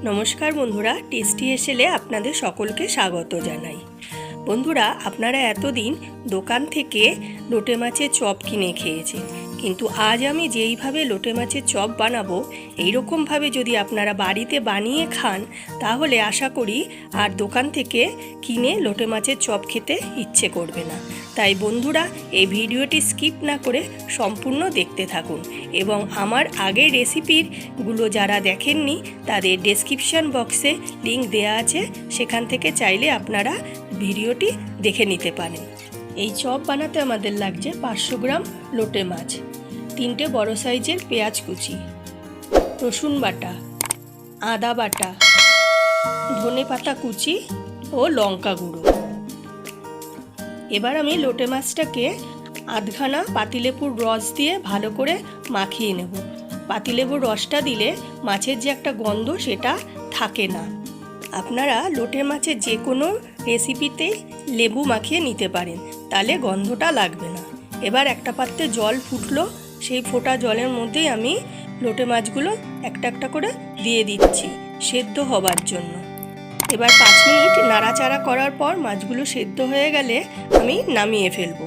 নমস্কার বন্ধুরা, টেস্টি এসেলে আপনাদের সকলকে স্বাগত জানাই। বন্ধুরা, আপনারা এতদিন দোকান থেকে লোটে মাছের চপ কিনে খেয়েছেন, কিন্তু আজ আমি যেইভাবে লোটে মাছের চপ বানাবো এইরকমভাবে যদি আপনারা বাড়িতে বানিয়ে খান তাহলে আশা করি আর দোকান থেকে কিনে লোটে মাছের চপ খেতে ইচ্ছে করবে না। তাই বন্ধুরা, এই ভিডিওটি স্কিপ না করে সম্পূর্ণ দেখতে থাকুন এবং আমার আগের রেসিপিগুলো যারা দেখেননি তাদের ডেসক্রিপশন বক্সে লিংক দেওয়া আছে, সেখান থেকে চাইলে আপনারা ভিডিওটি দেখে নিতে পারেন। এই চপ বানাতে আমাদের লাগছে 500 গ্রাম লোটে মাছ, 3টে বড় সাইজের পেঁয়াজ কুচি, রসুন বাটা, আদা বাটা, ধনে পাতা কুচি ও লঙ্কা গুঁড়ো। এবার আমি লোটে মাছটাকে আধখানা পাতিলেবুর রস দিয়ে ভালো করে মাখিয়ে নেব। পাতিলেবুর রসটা দিলে মাছের যে একটা গন্ধ সেটা থাকে না। আপনারা লোটে মাছের যে কোনো রেসিপিতেই লেবু মাখিয়ে নিতে পারেন, তাহলে গন্ধটা লাগবে না। এবার একটা পাত্রে জল ফুটলো, সেই ফোটা জলের মধ্যেই আমি লোটে মাছগুলো একটা একটা করে দিয়ে দিচ্ছি সেদ্ধ হবার জন্য। এবার 5 মিনিট নাড়াচাড়া করার পর মাছগুলো সেদ্ধ হয়ে গেলে আমি নামিয়ে ফেলবো।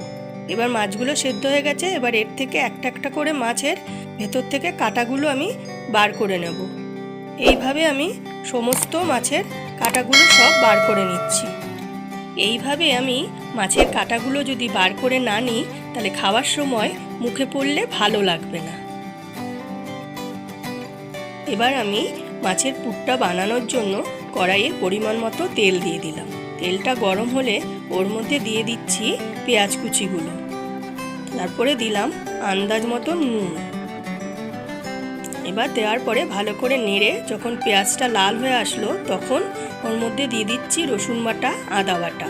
এবার মাছগুলো সেদ্ধ হয়ে গেছে, এবার এর থেকে একটা একটা করে মাছের ভেতর থেকে কাঁটাগুলো আমি বার করে নেব। এইভাবে আমি সমস্ত মাছের কাঁটাগুলো সব বার করে নিচ্ছি। এইভাবে আমি মাছের কাঁটাগুলো যদি বার করে না নিই তাহলে খাওয়ার সময় মুখে পড়লে ভালো লাগবে না। এবার আমি মাছের পুরটা বানানোর জন্য কড়াইয়ে পরিমাণ মতো তেল দিয়ে দিলাম। তেলটা গরম হলে ওর মধ্যে দিয়ে দিচ্ছি পেঁয়াজ কুচিগুলো, তারপরে দিলাম আন্দাজ মতো নুন। এবার দেওয়ার পরে ভালো করে নেড়ে যখন পেঁয়াজটা লাল হয়ে আসলো তখন ওর মধ্যে দিয়ে দিচ্ছি রসুন বাটা, আদা বাটা,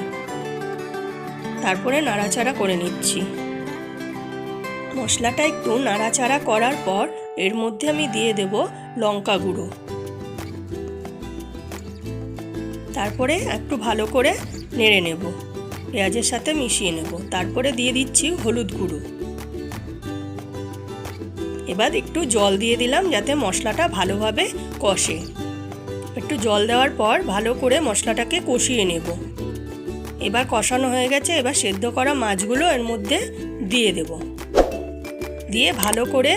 তারপরে নাড়াচাড়া করে নিচ্ছি। মশলাটা একটু নাড়াচাড়া করার পর এর মধ্যে আমি দিয়ে দেব লঙ্কা গুঁড়ো, তারপরে একটু ভালো করে নেড়ে নেব, পেঁয়াজের সাথে মিশিয়ে নেব। তারপরে দিয়ে দিচ্ছি হলুদ গুঁড়ো। এবার একটু জল দিয়ে দিলাম যাতে মশলাটা ভালোভাবে কষে। একটু জল দেওয়ার পর ভালো করে মশলাটাকে কষিয়ে নেব। এবার কষানো হয়ে গেছে, এবার সেদ্ধ করা মাছগুলো এর মধ্যে দিয়ে দেব, দিয়ে ভালো করে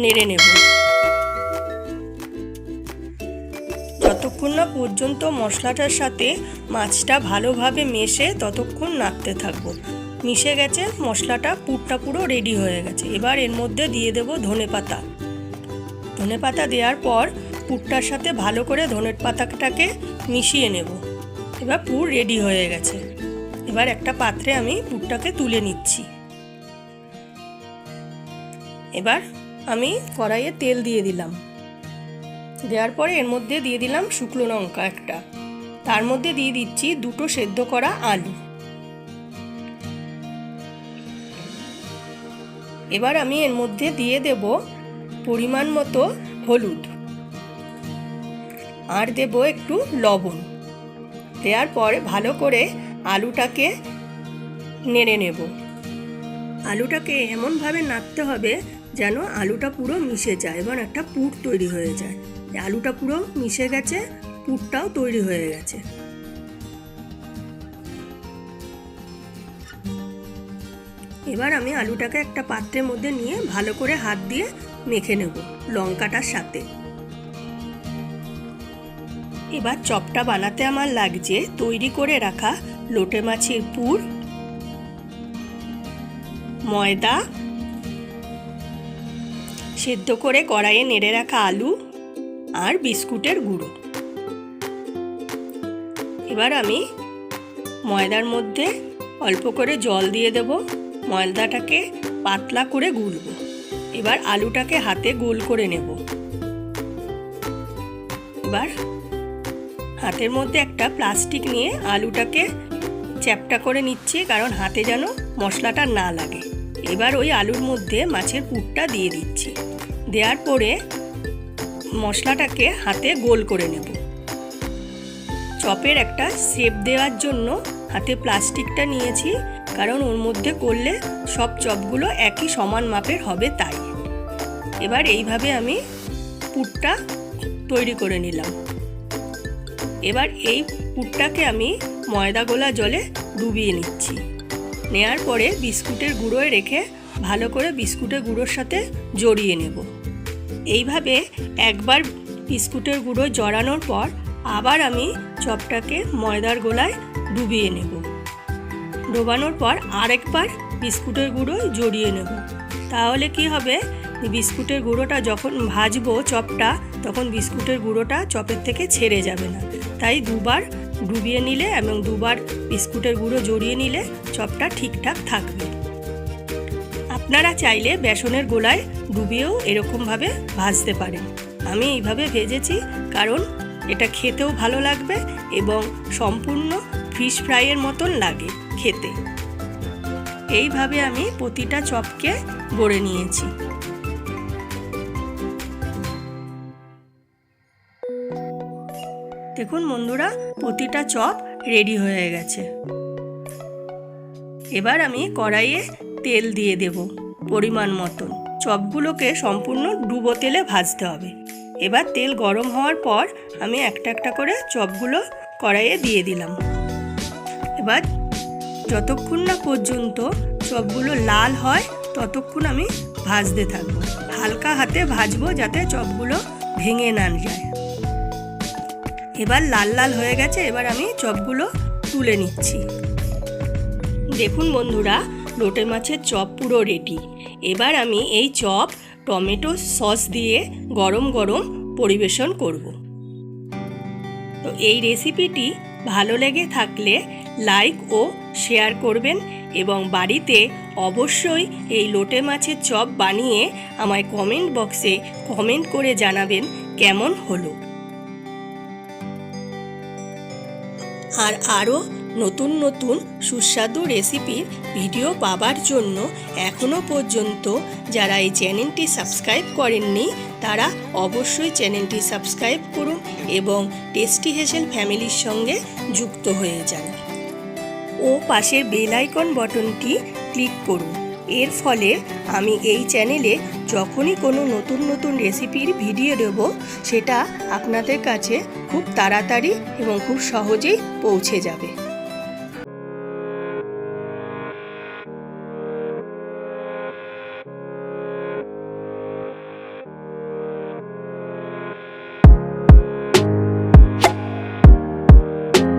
নেড়ে নেব যতক্ষণ না পর্যন্ত মশলাটার সাথে মাছটা ভালোভাবে মেশে, ততক্ষণ নাড়তে থাকবো। মিশে গেছে মশলাটা, পুরটা পুরো রেডি হয়ে গেছে। এবার এর মধ্যে দিয়ে দেব ধনে পাতা। ধনে পাতা দেওয়ার পর পুরটার সাথে ভালো করে ধনে পাতাটাকে মিশিয়ে নেব। এবার পুর রেডি হয়ে গেছে। এবার একটা পাত্রে আমি পুরটাকে তুলে নিচ্ছি। এবার আমি কড়াইয়ে তেল দিয়ে দিলাম। দেওয়ার পরে এর মধ্যে দিয়ে দিলাম শুকনো লঙ্কা একটা, তার মধ্যে দিয়ে দিচ্ছি 2টো সেদ্ধ করা আলু। এবার আমি এর মধ্যে দিয়ে দেব পরিমাণ মতো হলুদ আর দেব একটু লবণ। দেওয়ার পরে ভালো করে আলুটাকে নেড়ে নেব। আলুটাকে এমনভাবে নাড়তে হবে যেন আলুটা পুরো মিশে যায় এবং একটা পুর তৈরি হয়ে যায়। আলুটা পুরো মিশে গেছে, পুরটাও তৈরি হয়ে গেছে। এবার আমি আলুটাকে একটা পাত্রের মধ্যে নিয়ে ভালো করে হাত দিয়ে মেখে নেব লঙ্কাটার সাথে। এবার চপটা বানাতে আমার লাগছে তৈরি করে রাখা লোটে মাছের পুর, ময়দা, সেদ্ধ করে কড়াইয়ে নেড়ে রাখা আলু আর বিস্কুটের গুঁড়ো। এবার আমি ময়দার মধ্যে অল্প করে জল দিয়ে দেব, ময়দাটাকে পাতলা করে গুলব। এবার আলুটাকে হাতে গোল করে নেব। এবার হাতের মধ্যে একটা প্লাস্টিক নিয়ে আলুটাকে চ্যাপটা করে নিচ্ছি, কারণ হাতে যেন মশলাটা না লাগে। এবার ওই আলুর মধ্যে মাছের পুরটা দিয়ে দিচ্ছি। দেওয়ার পরে মশলাটাকে হাতে গোল করে নেব। চপের একটা শেপ দেওয়ার জন্য হাতে প্লাস্টিকটা নিয়েছি, কারণ ওর মধ্যে করলে সব চপগুলো একই সমান মাপের হবে তাই। এবার এইভাবে আমি পুরটা তৈরি করে নিলাম। এবার এই পুরটাকে আমি ময়দা গোলা জলে ডুবিয়ে নিচ্ছি। নেয়ার পরে বিস্কুটের গুঁড়োয় রেখে ভালো করে বিস্কুটের গুঁড়োর সাথে জড়িয়ে নেব। এইভাবে একবার বিস্কুটের গুঁড়ো জড়ানোর পর আবার আমি চপটাকে ময়দার গোলায় ডুবিয়ে নেব। ডোবানোর পর আরেকবার বিস্কুটের গুঁড়ো জড়িয়ে নেব। তাহলে কি হবে, বিস্কুটের গুঁড়োটা যখন ভাজবো চপটা, তখন বিস্কুটের গুঁড়োটা চপের থেকে ছেড়ে যাবে না। তাই দুবার ডুবিয়ে নিলে এবং দুবার বিস্কুটের গুঁড়ো জড়িয়ে নিলে চপটা ঠিকঠাক থাকবে। আপনারা চাইলে বেসনের গোলায় ডুবিয়েও এরকমভাবে ভাজতে পারেন। আমি এইভাবে ভেজেছি কারণ এটা খেতেও ভালো লাগবে এবং সম্পূর্ণ ফিশ ফ্রাইয়ের মতন লাগে খেতে। এইভাবে আমি প্রতিটা চপকে গড়ে নিয়েছি। দেখুন বন্ধুরা, প্রতিটা চপ রেডি হয়ে গেছে। এবার আমি কড়াইয়ে তেল দিয়ে দেব পরিমাণ মতন। চপগুলোকে সম্পূর্ণ ডুবো তেলে ভাজতে হবে। এবার তেল গরম হওয়ার পর আমি একটা একটা করে চপগুলো কড়াইয়ে দিয়ে দিলাম। এবার যতক্ষণ না পর্যন্ত চপগুলো লাল হয় ততক্ষণ আমি ভাজতে থাকবো। হালকা হাতে ভাজবো যাতে চপগুলো ভেঙে না যায়। এবার লাল লাল হয়ে গেছে, এবার আমি চপগুলো তুলে নিচ্ছি। দেখুন বন্ধুরা, লোটে মাছের চপ পুরো রেডি। এবার আমি এই চপ টমেটো সস দিয়ে গরম গরম পরিবেশন করব। তো এই রেসিপিটি ভালো লেগে থাকলে লাইক ও শেয়ার করবেন এবং বাড়িতে অবশ্যই এই লোটে মাছের চপ বানিয়ে আমায় কমেন্ট বক্সে কমেন্ট করে জানাবেন কেমন হলো। আর আরও নতুন নতুন সুস্বাদু রেসিপির ভিডিও পাবার জন্য এখনও পর্যন্ত যারা এই চ্যানেলটি সাবস্ক্রাইব করেননি তারা অবশ্যই চ্যানেলটি সাবস্ক্রাইব করুন এবং টেস্টি হেসেল ফ্যামিলির সঙ্গে যুক্ত হয়ে যান ও পাশের বেল আইকন বাটনটি ক্লিক করুন। এর ফলে আমি এই চ্যানেলে যখনই কোনো নতুন নতুন রেসিপির ভিডিও দেব সেটা আপনাদের কাছে খুব তাড়াতাড়ি এবং খুব সহজেই পৌঁছে যাবে।